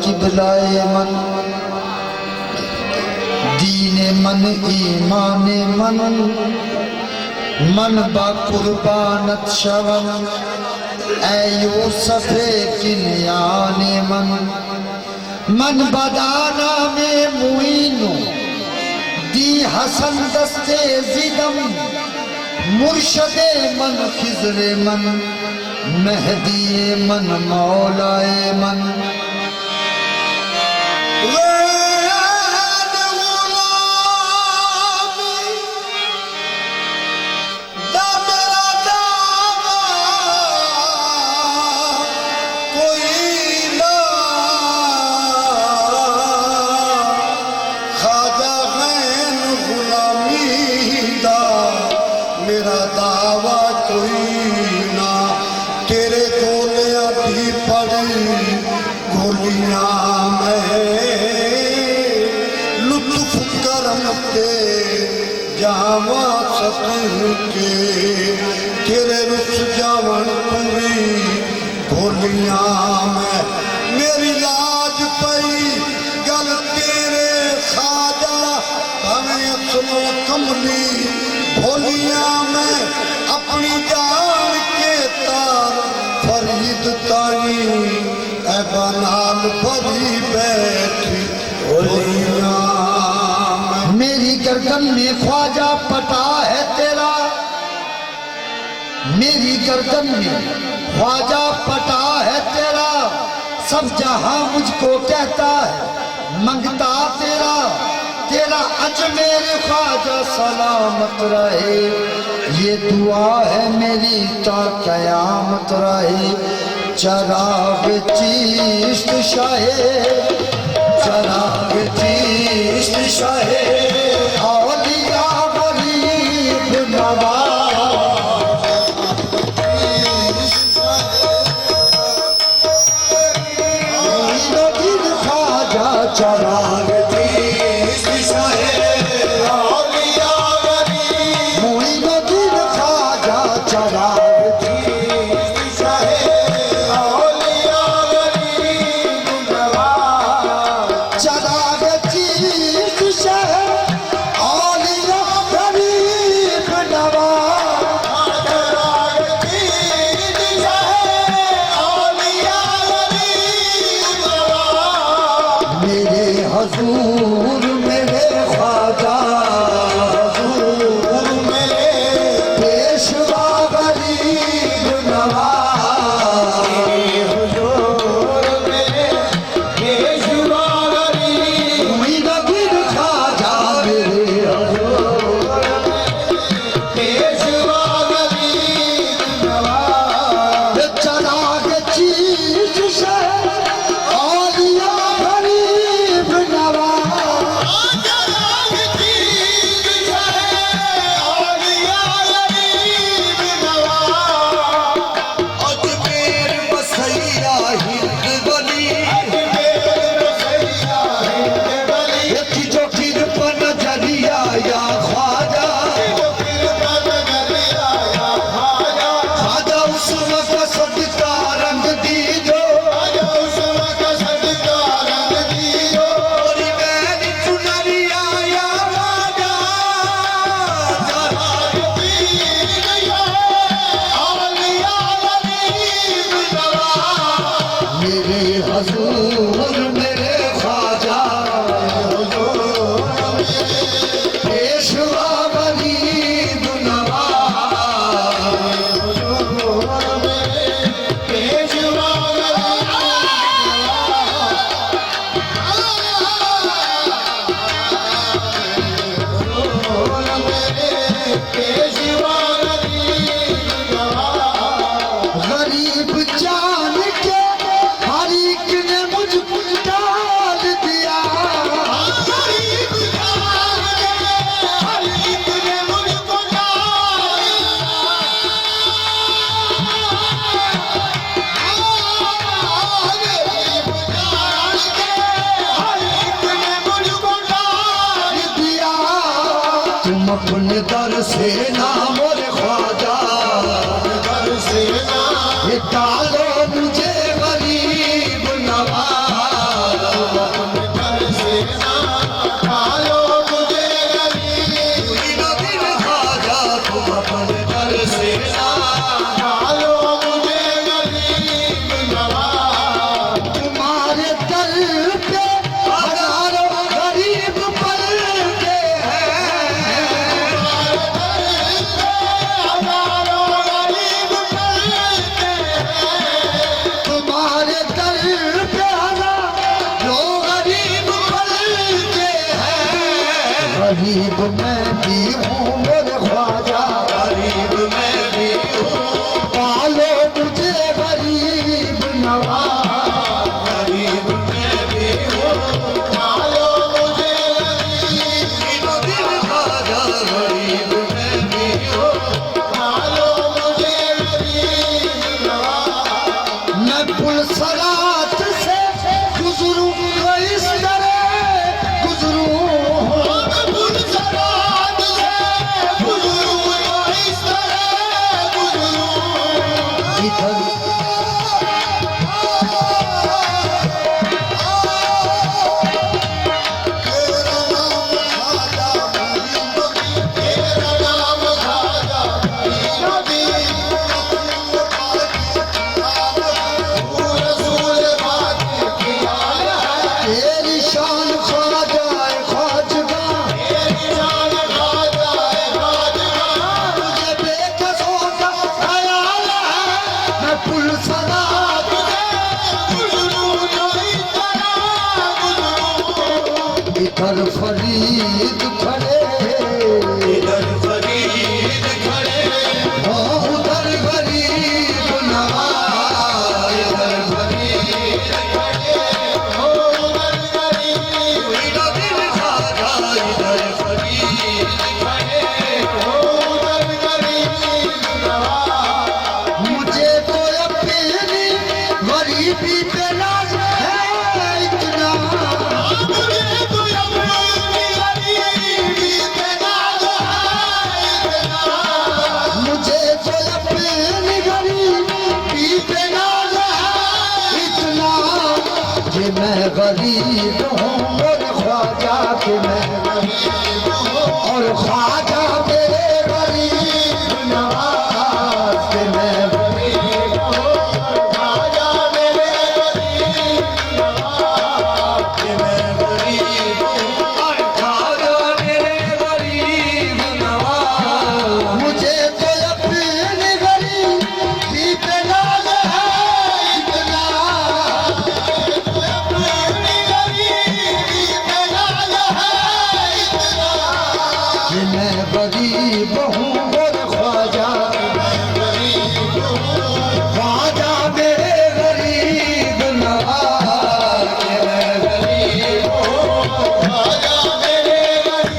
किबलाए मन, दीने मन ईमाने मन, मन बा कुर्बानत शवन, ऐ यूसुफ़े किन्याने मन, मन बदाना में मुईनो, दी हसन दस्ते जिदम, मुर्शदे मन खिजरे मन, मेहदीए मन मौलाए मन। जावा सके तेरे रुस जावन पूरी भोलियां में, मेरी लाज पई गल तेरे खाजा, हमें असलो कमली भोलियां में, अपनी जान के तार फरीद ताई ऐ बनाल भरी बैठी भोलियां। मेरी गर्दन में ख्वाजा पटा है तेरा, मेरी गर्दन में ख्वाजा पटा है तेरा, सब जहां मुझको कहता है मंगता तेरा, तेरा अजमेर ख्वाजा सलामत रहे, ये दुआ है मेरी ता कयामत रहे। चराग चिश्त शाहे, चराग चिश्त शाहे, औलिया गरीब नवाज, नगीर ख्वाजा चराग चिश्त शाहे, औलिया गरीब, मुई नगीर ख्वाजा चराग हजूर मेरे ख्वाजा, हजूर मेरे पेशवा गरीब नवाज, हजूर मेरे पेशवा गरीब, मुई नगीर ख्वाजा मेरे हजूर पेशवा गरीब नवाज। चराग चीज से हजूर मेरे ख्वाजा, पेशवा गरीब नवाज, हजूर मेरे पेशवा गरीब जान के हर एक ने मुझको डाल दिया, गरीब जान के हर एक ने मुझको डाल दिया, तुम अपने दर से ना मोरे ख्वाजा, दर से ना डालो मुझे गरीब नवाज, गरीब मैं भी हूँ मेरे ख्वाजा, गरीब मैं भी हूँ, पालो मुझे गरीब नवाज, गरीब मैं भी हूँ, पालो मुझे गरीब ख्वाजा, गरीब मैं भी हूँ, पालो मुझे गरीब नवाज। मैं पुल सरात से गुजरूं इस तरह गुजरूं, मैं पुल सरात से गुजरूं इस तरह गुजरूं, इधर इधर फरीद खड़े, इधर फरीद खड़े, उधर गरीब नवाज, इधर फरीद खड़े, उधर गरीब, इधर ख्वाजा, इधर फरीद खड़े, उधर गरीब नवाज। मुझे तो अपनी गरीबी पे नाज है इतना, मैं गरीब हूँ और ख्वाजा के मैं गरीब हूँ, और ख्वाजा मेरे गरीब नवाज के मैं गरीब हूँ, ख्वाजा मेरे गरीब नवाज के मैं गरीब हूँ, ख्वाजा मेरे गरीब नवाज। मुझे तो अपनी गरीबी पे नाज है इतना, मैं गरीब हूँ और ख्वाजा ख्वाजा मेरे गरीब नवाज के मैं गरीब हूँ, ख्वाजा मेरे गरीब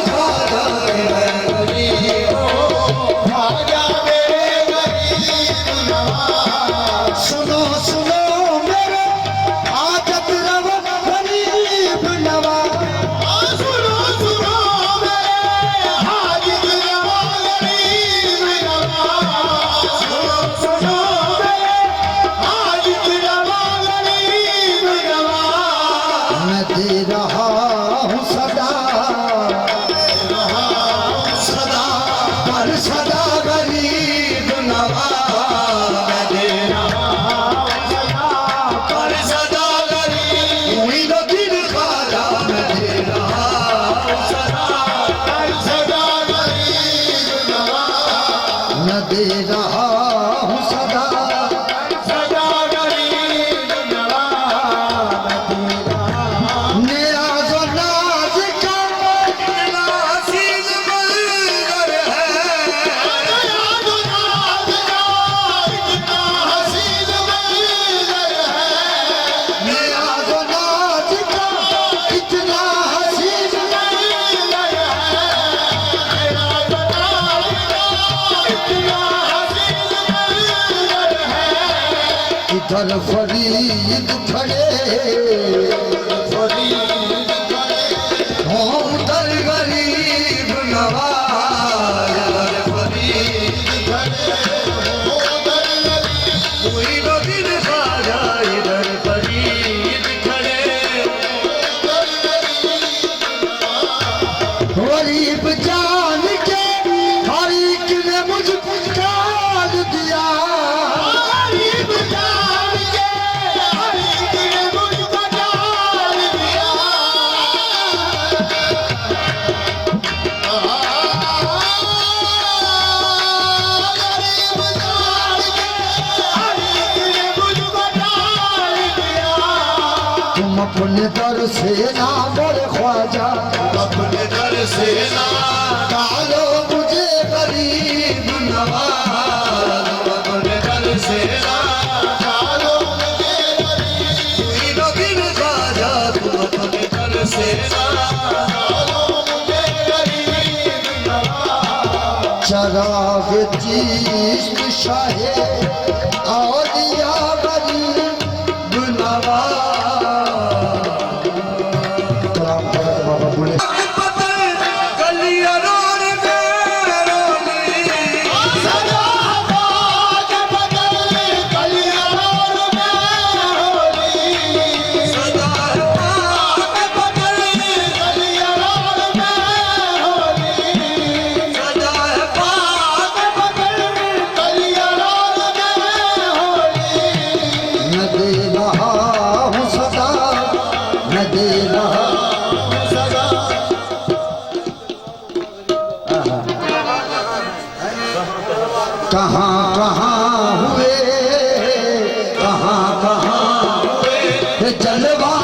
ख्वाजा के मैं गरीब हूँ, ख्वाजा मेरे गरीब नवाज। सुनो सुनो मेरे आजत रव गरीब नवाज, दे रहा हूँ सदा सदा पर सदा गरीब नवाज, मैं दे रहा हूँ सदा पर सदा गरीब, उम्मीद दिल ख्वाजा, मैं दे रहा हूँ सदा पर सदा गरीब नवाज, मैं दे रहा हूँ सदा इधर फरीद खड़े, फरीद खड़े, उधर गरीब नवाज, इधर फरीद खड़े, उधर गरीब, इधर ख्वाजा, इधर फरीद खड़े, उधर गरीब जान के हर एक ने मुझको डाल दिया, गरीब जान के हर एक ने मुझको डाल अपने दर से ना बोले ख्वाजा, अपने दर से ना डालो मुझे गरीब नवाज, अपने दर से ना डालो मुझे गरीब ख्वाजा तू अपने दर से ना डालो मुझे गरीब नवाज। चराग चिश्त शाहे औलिया गरीब नवाज। बाबा बोले मैं दे रहा हूँ सदा, मैं दे रहा कहाँ कहाँ हुए, कहाँ कहाँ हुए जलवा